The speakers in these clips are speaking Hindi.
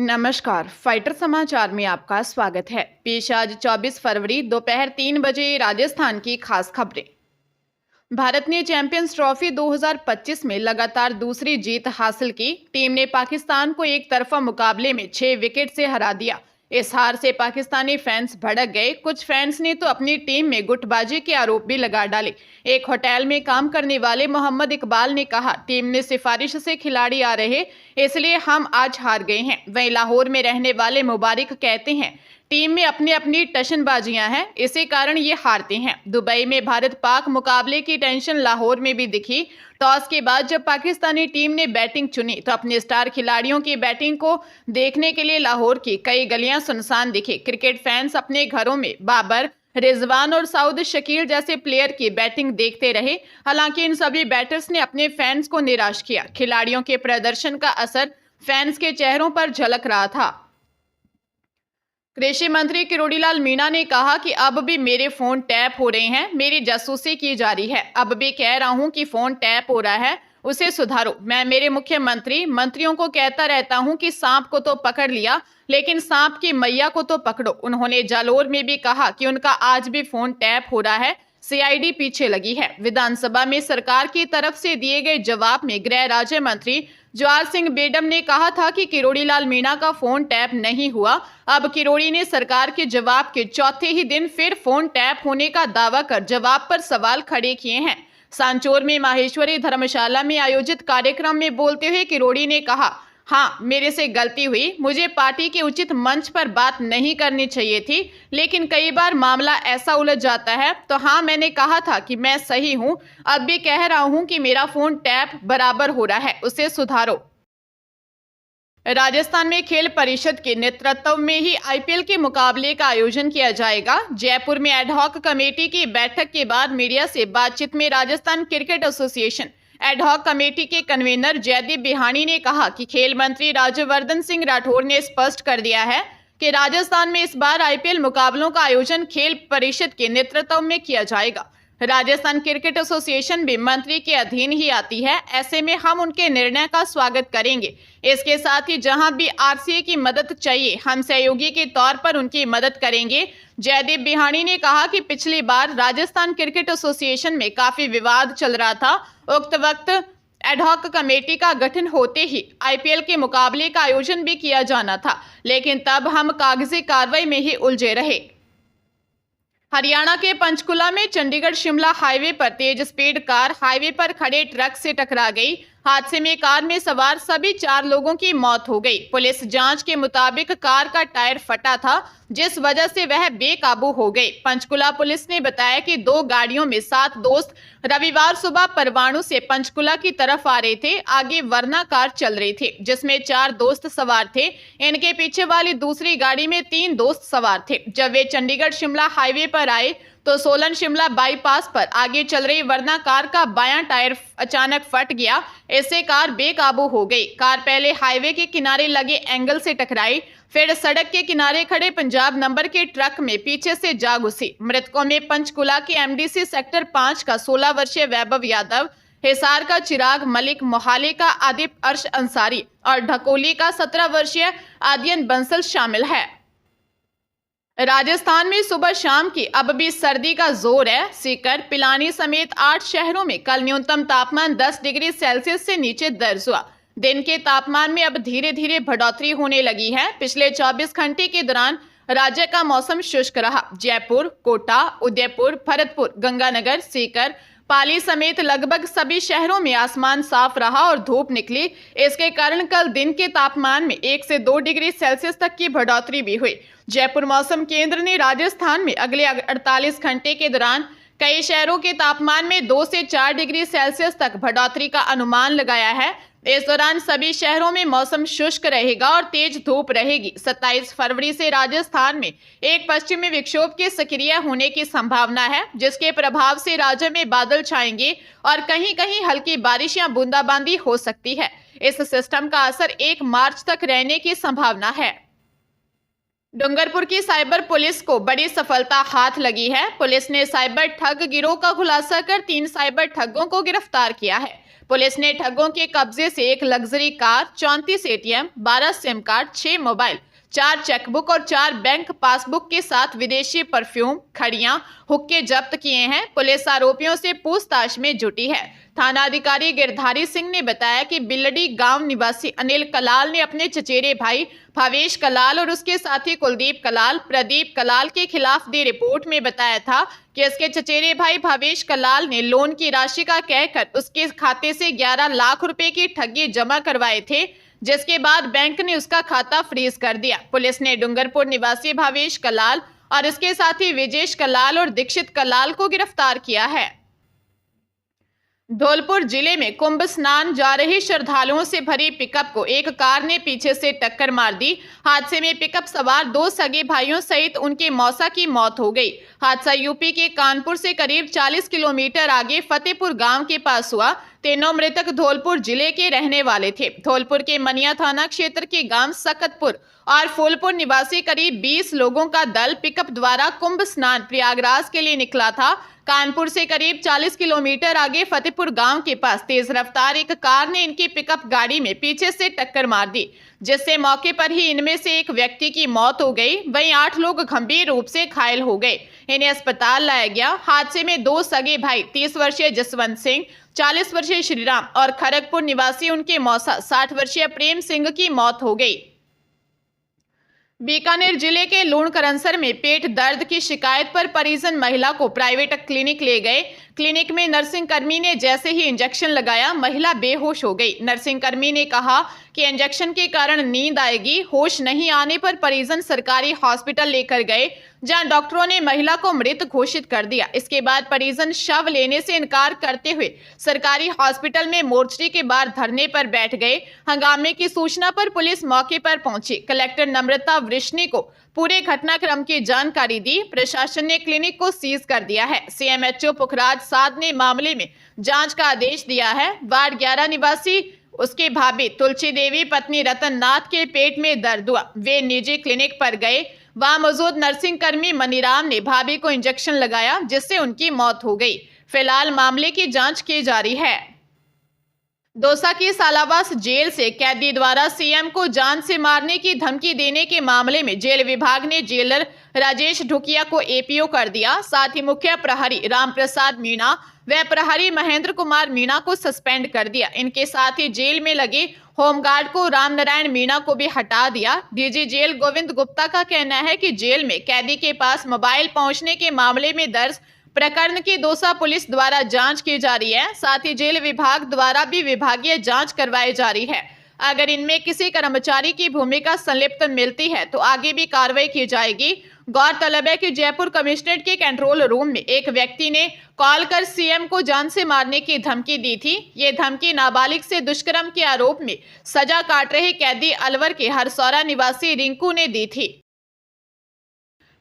नमस्कार, फाइटर समाचार में आपका स्वागत है। पेश आज 24 फरवरी दोपहर 3 बजे राजस्थान की खास खबरें। भारत ने चैंपियंस ट्रॉफी 2025 में लगातार दूसरी जीत हासिल की। टीम ने पाकिस्तान को एक तरफा मुकाबले में 6 विकेट से हरा दिया। इस हार से पाकिस्तानी फैंस भड़क गए। कुछ फैंस ने तो अपनी टीम में गुटबाजी के आरोप भी लगा डाले। एक होटल में काम करने वाले मोहम्मद इकबाल ने कहा, टीम ने सिफारिश से खिलाड़ी आ रहे, इसलिए हम आज हार गए हैं। वहीं लाहौर में रहने वाले मुबारक कहते हैं, टीम में अपनी अपनी टशनबाजियां हैं, इसी कारण ये हारते हैं। दुबई में भारत पाक मुकाबले की टेंशन लाहौर में भी दिखी। टॉस के बाद जब पाकिस्तानी टीम ने बैटिंग चुनी तो अपने स्टार खिलाड़ियों की बैटिंग को देखने के लिए लाहौर की कई गलियां सुनसान दिखी। क्रिकेट फैंस अपने घरों में बाबर, रिजवान और साउद शकील जैसे प्लेयर की बैटिंग देखते रहे। हालांकि इन सभी बैटर्स ने अपने फैंस को निराश किया। खिलाड़ियों के प्रदर्शन का असर फैंस के चेहरों पर झलक रहा था। कृषि मंत्री किरोड़ीलाल मीणा ने कहा कि अब भी मेरे फोन टैप हो रहे हैं, मेरी जासूसी की जा रही है। अब भी कह रहा हूं कि फोन टैप हो रहा है, उसे सुधारो। मैं मेरे मंत्रियों को कहता रहता हूं कि सांप को तो पकड़ लिया, लेकिन सांप की मैया को तो पकड़ो। उन्होंने जालोर में भी कहा कि उनका आज भी फोन टैप हो रहा है, सीआईडी पीछे लगी है। विधानसभा में सरकार की तरफ से दिए गए जवाब में गृह राज्य मंत्री जवाहर सिंह बेडम ने कहा था कि किरोड़ीलाल मीणा का फोन टैप नहीं हुआ। अब किरोड़ी ने सरकार के जवाब के चौथे ही दिन फिर फोन टैप होने का दावा कर जवाब पर सवाल खड़े किए हैं। सांचौर में माहेश्वरी धर्मशाला में आयोजित कार्यक्रम में बोलते हुए किरोड़ी ने कहा, हाँ, मेरे से गलती हुई, मुझे पार्टी के उचित मंच पर बात नहीं करनी चाहिए थी, लेकिन कई बार मामला ऐसा उलझ जाता है। तो हाँ, मैंने कहा था कि मैं सही हूं, अब भी कह रहा हूं कि मेरा फोन टैप बराबर हो रहा है, उसे सुधारो। राजस्थान में खेल परिषद के नेतृत्व में ही आईपीएल के मुकाबले का आयोजन किया जाएगा। जयपुर में एडहॉक कमेटी की बैठक के बाद मीडिया से बातचीत में Rajasthan cricket association ad hoc committee के कन्वीनर जयदीप बिहानी ने कहा कि खेल मंत्री राज्यवर्धन सिंह राठौर ने स्पष्ट कर दिया है कि राजस्थान में इस बार आईपीएल मुकाबलों का आयोजन खेल परिषद के नेतृत्व में किया जाएगा। राजस्थान क्रिकेट एसोसिएशन भी मंत्री के अधीन ही आती है, ऐसे में हम उनके निर्णय का स्वागत करेंगे। इसके साथ ही जहां भी आरसीए की मदद चाहिए, हम सहयोगी के तौर पर उनकी मदद करेंगे। जयदीप बिहानी ने कहा कि पिछली बार राजस्थान क्रिकेट एसोसिएशन में काफी विवाद चल रहा था। उक्त वक्त एडहॉक कमेटी का गठन होते ही आईपीएल के मुकाबले का आयोजन भी किया जाना था, लेकिन तब हम कागजी कार्रवाई में ही उलझे रहे। हरियाणा के पंचकुला में चंडीगढ़ शिमला हाईवे पर तेज स्पीड कार हाईवे पर खड़े ट्रक से टकरा गई। हादसे में कार में सवार सभी 4 लोगों की मौत हो गई। पुलिस जांच के मुताबिक कार का टायर फटा था, जिस वजह से वह बेकाबू हो गई। पंचकुला पुलिस ने बताया कि 2 गाड़ियों में 7 दोस्त रविवार सुबह परवाणु से पंचकुला की तरफ आ रहे थे। आगे वरना कार चल रही थी, जिसमें 4 दोस्त सवार थे। इनके पीछे वाली दूसरी गाड़ी में 3 दोस्त सवार थे। जब वे चंडीगढ़ शिमला हाईवे पर आए तो सोलन शिमला बाईपास पर आगे चल रही वरना कार का बायां टायर अचानक फट गया। इससे कार बेकाबू हो गई। कार पहले हाईवे के किनारे लगे एंगल से टकराई, फिर सड़क के किनारे खड़े पंजाब नंबर के ट्रक में पीछे से जा घुसी। मृतकों में पंचकुला के एमडीसी सेक्टर 5 का 16 वर्षीय वैभव यादव, हिसार का चिराग मलिक, मोहाली का आदिप अर्श अंसारी और ढकोली का 17 वर्षीय आदियन बंसल शामिल है। राजस्थान में सुबह शाम की अब भी सर्दी का जोर है। सीकर, पिलानी समेत 8 शहरों में कल न्यूनतम तापमान 10 डिग्री सेल्सियस से नीचे दर्ज हुआ। दिन के तापमान में अब धीरे धीरे बढ़ोतरी होने लगी है। पिछले 24 घंटे के दौरान राज्य का मौसम शुष्क रहा। जयपुर, कोटा, उदयपुर, भरतपुर, गंगानगर, सीकर, पाली समेत लगभग सभी शहरों में आसमान साफ रहा और धूप निकली। इसके कारण कल दिन के तापमान में 1 से 2 डिग्री सेल्सियस तक की बढ़ोतरी भी हुई। जयपुर मौसम केंद्र ने राजस्थान में अगले 48 घंटे के दौरान कई शहरों के तापमान में 2 से 4 डिग्री सेल्सियस तक बढ़ोतरी का अनुमान लगाया है। इस दौरान सभी शहरों में मौसम शुष्क रहेगा और तेज धूप रहेगी। 27 फरवरी से राजस्थान में एक पश्चिमी विक्षोभ के सक्रिय होने की संभावना है, जिसके प्रभाव से राज्य में बादल छाएंगे और कहीं कहीं हल्की बारिश या बूंदाबांदी हो सकती है। इस सिस्टम का असर 1 मार्च तक रहने की संभावना है। डूंगरपुर की साइबर पुलिस को बड़ी सफलता हाथ लगी है। पुलिस ने साइबर ठग गिरोह का खुलासा कर 3 साइबर ठगों को गिरफ्तार किया है। पुलिस ने ठगों के कब्जे से एक luxury car, 34 ATM, 12 SIM card, 6 mobile, 4 chequebook और 4 बैंक पासबुक के साथ विदेशी परफ्यूम, खड़ियां, हुक्के जब्त किए हैं। पुलिस आरोपियों से पूछताछ में जुटी है। थाना अधिकारी गिरधारी सिंह ने बताया कि बिल्लड़ी गांव निवासी अनिल कलाल ने अपने चचेरे भाई भावेश कलाल और उसके साथी कुलदीप कलाल, प्रदीप कलाल के खिलाफ दी रिपोर्ट में बताया था कि इसके चचेरे भाई भावेश कलाल ने लोन की राशि का कहकर उसके खाते से 11 लाख रुपए की ठगी जमा करवाए थे, जिसके बाद बैंक ने उसका खाता फ्रीज कर दिया। पुलिस ने डूंगरपुर निवासी भावेश कलाल और इसके साथी विजेश कलाल और दीक्षित कलाल को गिरफ्तार किया है। धौलपुर जिले में कुंभ स्नान जा रहे श्रद्धालुओं से भरी पिकअप को एक कार ने पीछे से टक्कर मार दी। हादसे में पिकअप सवार 2 सगे भाइयों सहित उनके मौसा की मौत हो गई। हादसा यूपी के कानपुर से करीब 40 किलोमीटर आगे फतेहपुर गांव के पास हुआ। तीनों मृतक धौलपुर जिले के रहने वाले थे। धौलपुर के मनिया थाना क्षेत्र के गांव सकतपुर और फूलपुर निवासी करीब 20 लोगों का दल पिकअप द्वारा कुंभ स्नान प्रयागराज के लिए निकला था। कानपुर से करीब 40 किलोमीटर आगे फतेहपुर गांव के पास तेज रफ्तार एक कार ने इनकी पिकअप गाड़ी में पीछे से टक्कर मार दी, जिससे मौके पर ही इनमें से एक व्यक्ति की मौत हो गई। वहीं 8 लोग गंभीर रूप से घायल हो गए। इन्हें अस्पताल लाया गया। हादसे में 2 सगे भाई 30 वर्षीय जसवंत सिंह, 40 वर्षीय श्रीराम और खड़गपुर निवासी उनके मौसा 60 वर्षीय प्रेम सिंह की मौत हो गई। बीकानेर जिले के लूणकरनसर में पेट दर्द की शिकायत पर परिजन महिला को प्राइवेट क्लिनिक ले गए। क्लिनिक में नर्सिंग कर्मी ने जैसे ही इंजेक्शन लगाया, महिला बेहोश हो गई। नर्सिंग कर्मी ने कहा कि इंजेक्शन के कारण नींद आएगी। होश नहीं आने पर परिजन सरकारी हॉस्पिटल लेकर गए, जहां डॉक्टरों ने महिला को मृत घोषित कर दिया। इसके बाद परिजन शव लेने से इनकार करते हुए सरकारी हॉस्पिटल में मोर्चरी के बाहर धरने पर बैठ गए। हंगामे की सूचना पर पुलिस मौके पर पहुंची। कलेक्टर नम्रता वृष्णि को पूरे घटनाक्रम की जानकारी दी। प्रशासन ने क्लिनिक को सीज कर दिया है। सीएमएचओ पुखराज साध ने मामले में जांच का आदेश दिया है। वार्ड 11 निवासी उसके भाभी तुलसी देवी पत्नी रतन नाथ के पेट में दर्द हुआ। वे निजी क्लिनिक पर गए। वहां मौजूद नर्सिंग कर्मी मनीराम ने भाभी को इंजेक्शन लगाया, जिससे उनकी मौत हो गई। फिलहाल मामले की जांच की जा रही है। दौसा की सालावास जेल से कैदी द्वारा सीएम को जान से मारने की धमकी देने के मामले में जेल विभाग ने जेलर राजेश ढुकिया को एपीओ कर दिया। साथ ही मुख्य प्रहरी रामप्रसाद मीणा व प्रहरी महेंद्र कुमार मीणा को सस्पेंड कर दिया। इनके साथ ही जेल में लगे होमगार्ड को रामनारायण मीणा को भी हटा दिया। डीजी जेल गोविंद गुप्ता का कहना है कि जेल में कैदी के पास मोबाइल पहुंचने के मामले में दर्ज प्रकरण की दौसा पुलिस द्वारा जांच की जा रही है। साथ ही जेल विभाग द्वारा भी विभागीय जांच करवाई जा रही है। अगर इनमें किसी कर्मचारी की भूमिका संलिप्त मिलती है तो आगे भी कार्रवाई की जाएगी। गौरतलब है कि जयपुर कमिश्नरेट के कंट्रोल रूम में एक व्यक्ति ने कॉल कर सीएम को जान से मारने की धमकी दी थी। ये धमकी नाबालिग से दुष्कर्म के आरोप में सजा काट रहे कैदी अलवर के हरसौरा निवासी रिंकू ने दी थी।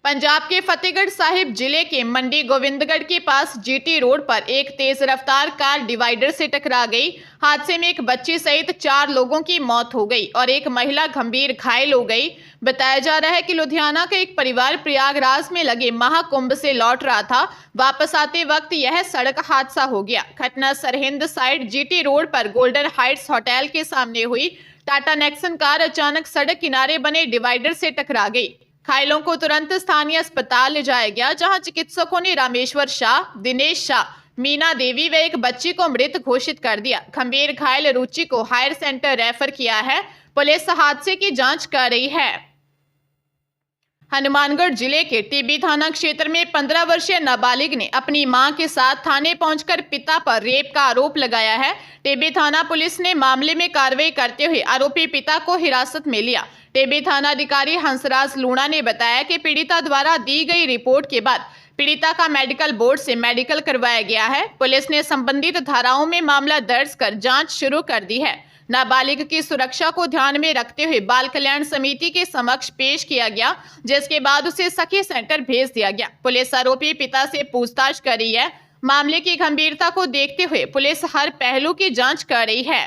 पंजाब के फतेहगढ़ साहिब जिले के मंडी गोविंदगढ़ के पास जीटी रोड पर एक तेज रफ्तार कार डिवाइडर से टकरा गई। हादसे में एक बच्ची सहित 4 लोगों की मौत हो गई और एक महिला गंभीर घायल हो गई। बताया जा रहा है कि लुधियाना का एक परिवार प्रयागराज में लगे महाकुंभ से लौट रहा था। वापस आते वक्त यह सड़क हादसा हो गया। घटना सरहिंद साइड जीटी रोड पर गोल्डन हाइट्स होटल के सामने हुई। टाटा नेक्सन कार अचानक सड़क किनारे बने डिवाइडर से टकरा गई। घायलों को तुरंत स्थानीय अस्पताल ले जाया गया, जहां चिकित्सकों ने रामेश्वर शाह, दिनेश शाह, मीना देवी व एक बच्ची को मृत घोषित कर दिया। गंभीर घायल रुचि को हायर सेंटर रेफर किया है। पुलिस हादसे की जांच कर रही है। हनुमानगढ़ जिले के टीबी थाना क्षेत्र में 15 वर्षीय नाबालिग ने अपनी मां के साथ थाने पहुंचकर पिता पर रेप का आरोप लगाया है। टीबी थाना पुलिस ने मामले में कार्रवाई करते हुए आरोपी पिता को हिरासत में लिया। टीबी थाना अधिकारी हंसराज लूणा ने बताया कि पीड़िता द्वारा दी गई रिपोर्ट के बाद पीड़िता का मेडिकल बोर्ड से मेडिकल करवाया गया है। पुलिस ने संबंधित धाराओं में मामला दर्ज कर जांच शुरू कर दी है। नाबालिग की सुरक्षा को ध्यान में रखते हुए बाल कल्याण समिति के समक्ष पेश किया गया, जिसके बाद उसे सखी सेंटर भेज दिया गया। पुलिस आरोपी पिता से पूछताछ कर रही है। मामले की गंभीरता को देखते हुए पुलिस हर पहलू की जांच कर रही है।